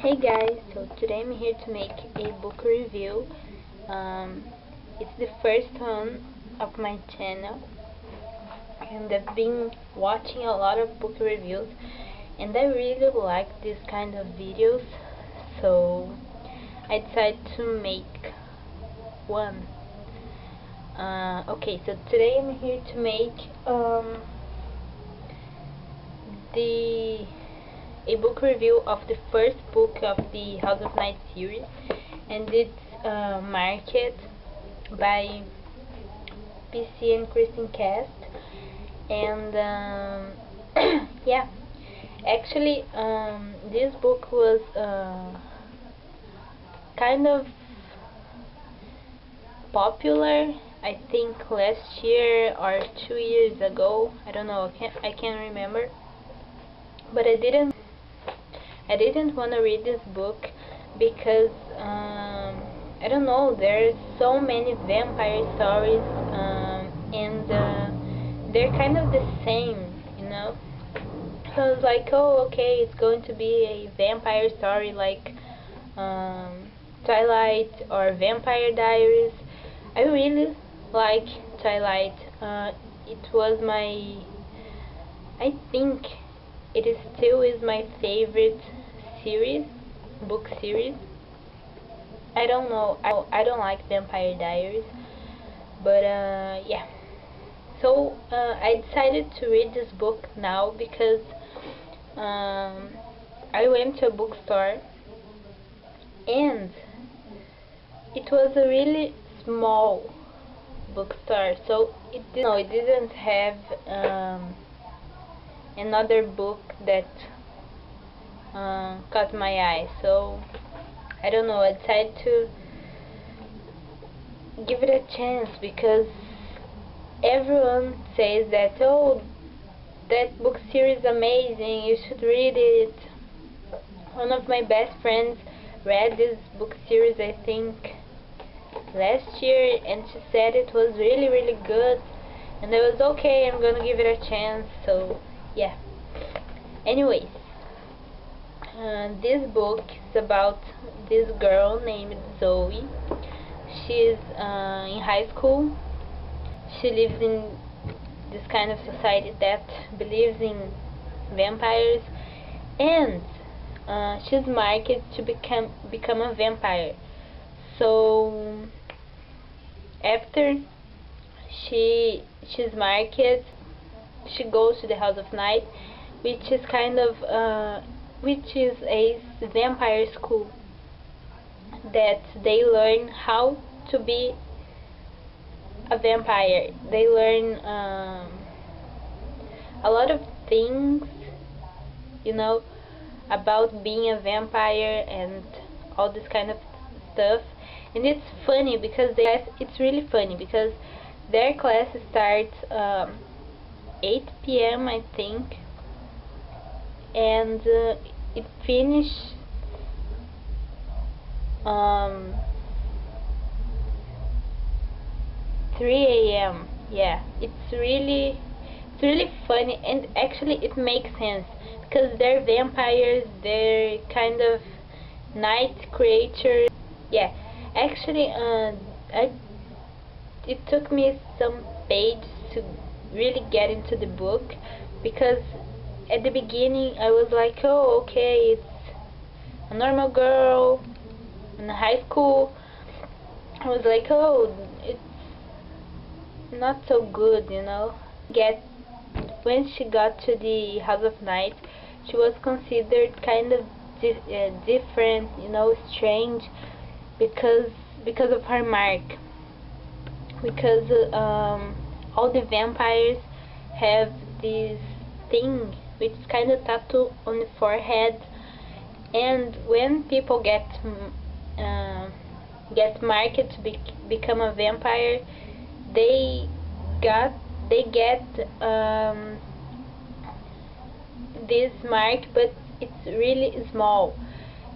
Hey guys, so today I'm here to make a book review. It's the first one of my channel, and I've been watching a lot of book reviews, and I really like this kind of videos, so I decided to make one. Okay, so today I'm here to make a book review of the first book of the House of Night series, and it's marked by PC and Kristen Cast. And yeah, actually this book was kind of popular, I think last year or 2 years ago. I don't know, I can't remember, but I didn't want to read this book because I don't know, there's so many vampire stories, and they're kind of the same, you know. So I was like, oh, okay, it's going to be a vampire story like Twilight or Vampire Diaries. I really like Twilight. It was I think it is still my favorite book series. I don't know, I don't like Vampire Diaries, but yeah. So I decided to read this book now because I went to a bookstore, and it was a really small bookstore, so it didn't have another book that caught my eye. So I don't know, I decided to give it a chance because everyone says that, oh, that book series is amazing, you should read it. One of my best friends read this book series, I think last year, and she said it was really, really good, and I was okay, I'm gonna give it a chance. So yeah. Anyways, this book is about this girl named Zoe. She's in high school. She lives in this kind of society that believes in vampires, and she's marked to become a vampire. So after she's marked, she goes to the House of Night, which is which is a vampire school that they learn how to be a vampire. They learn a lot of things, you know, about being a vampire and all this kind of stuff. And it's funny because it's really funny because their class starts 8 p.m. I think, and it finishes 3 a.m. Yeah, it's really funny, and actually it makes sense because they're vampires, they're kind of night creatures. Yeah, actually it took me some pages to really get into the book, because at the beginning I was like, oh, okay, it's a normal girl in high school. I was like, oh, it's not so good, you know. When she got to the House of Night, she was considered kind of different, you know, strange, because of her mark. Because all the vampires have this thing which is kind of tattoo on the forehead, and when people get marked to become a vampire, they get this mark, but it's really small.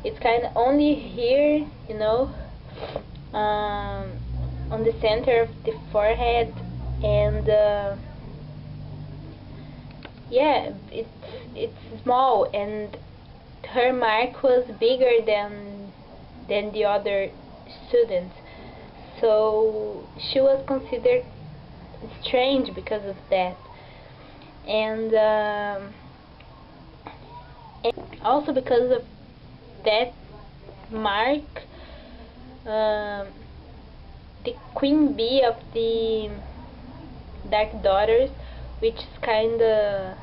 It's kind of only here, you know, on the center of the forehead, and yeah, it's small, and her mark was bigger than the other students, so she was considered strange because of that. And also because of that mark, the queen bee of the Dark Daughters, which is kinda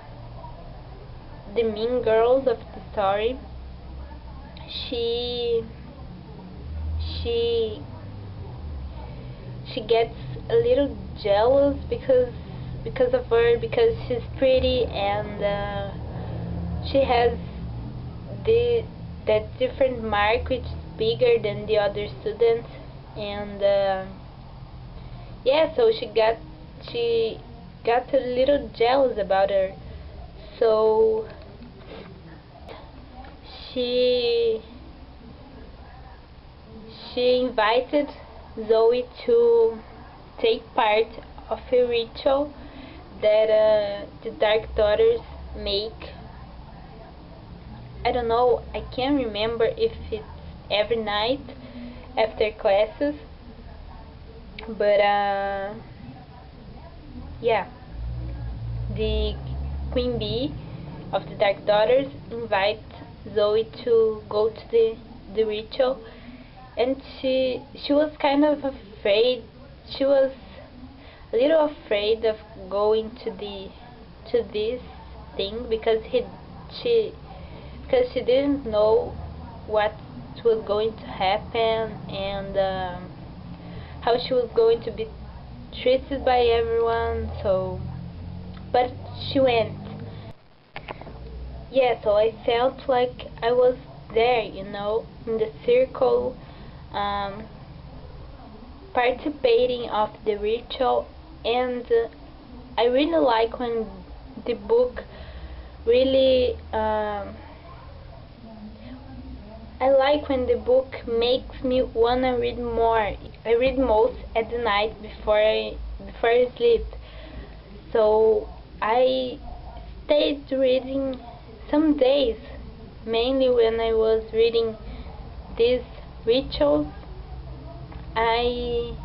the mean girls of the story, she she she gets a little jealous because of her, because she's pretty, and she has that different mark which is bigger than the other students. And yeah, so she got a little jealous about her, so she invited Zoe to take part of a ritual that the Dark Daughters make. I don't know, I can't remember if it's every night after classes, but yeah, the queen bee of the Dark Daughters invites Zoe to go to the ritual, and she was kind of afraid. She was a little afraid of going to this thing because she didn't know what was going to happen, and how she was going to be treated by everyone. So, but she went. Yeah, so I felt like I was there, in the circle, participating of the ritual. And I really like when the book really I like when the book makes me wanna read more. I read most at the night before I sleep. So I stayed reading some days, mainly when I was reading these rituals. I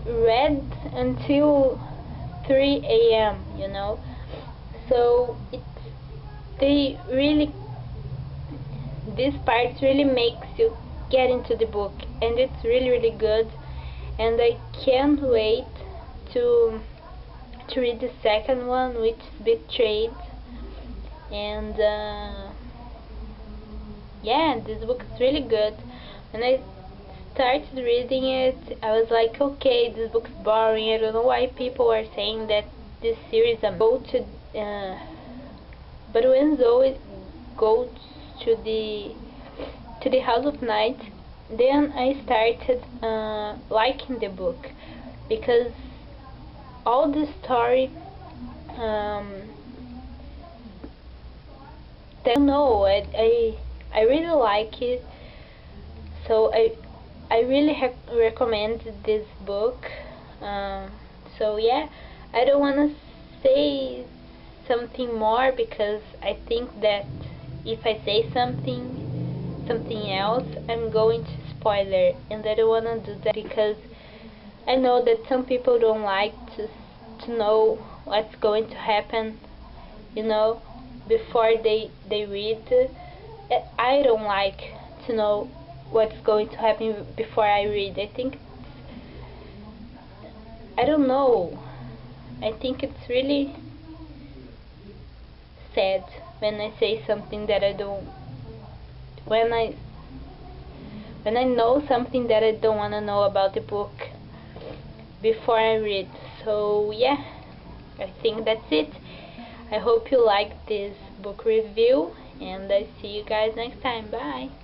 read until 3 a.m., So these parts really makes you get into the book, and it's really good, and I can't wait to read the second one, which is Betrayed. And yeah, this book is really good. When I started reading it, I was like, okay, this book's boring. I don't know why people are saying that this series is about to but when Zoe goes to the House of Night, then I started liking the book, because all the story, I don't know, I really like it. So I really recommend this book. So yeah, I don't wanna say something more, because I think that if I say something else, I'm going to spoil it, and I don't wanna do that, because I know that some people don't like to know what's going to happen, before they read. I don't like to know what's going to happen before I read. I don't know. I think it's really sad when I say something that I don't, when I know something that I don't want to know about the book before I read. So yeah, I think that's it. I hope you liked this book review, and I see you guys next time. Bye.